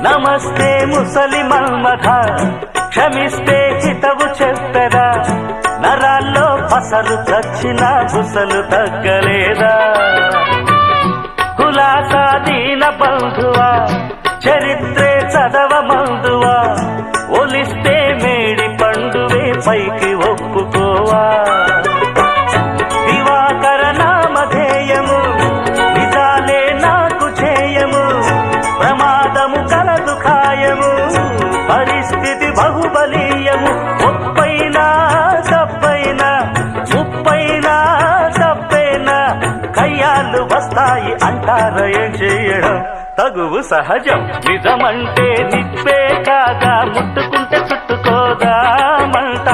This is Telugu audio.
నమస్తే ముసలి మన్మథ, క్షమిస్తే హితవు చెప్పెదా, నరాల్లో పసరు చచ్చిన బుసలు తగ్గలేదా. కులాసా దీన బంధువా, చరిత్రే చదవమందువా, ఒలిస్తే మేడి పండువే పైకి ఒప్పుకోవా. దివాకర నామధేయము, నిజాలే నాకు చేయము, ప్రమాదము కలదు ఖాయము, పరిస్థితి బహుబలీయము. ముప్పైనా తప్పైనా, ముప్పైనా తప్పైనా, కయ్యాలు వస్తాయి అంటార ఏం చేయడం, తగువు సహజం. నిజమంటే నిప్పే కాగా, ముట్టుకుంటే చుట్టుకోదామంట.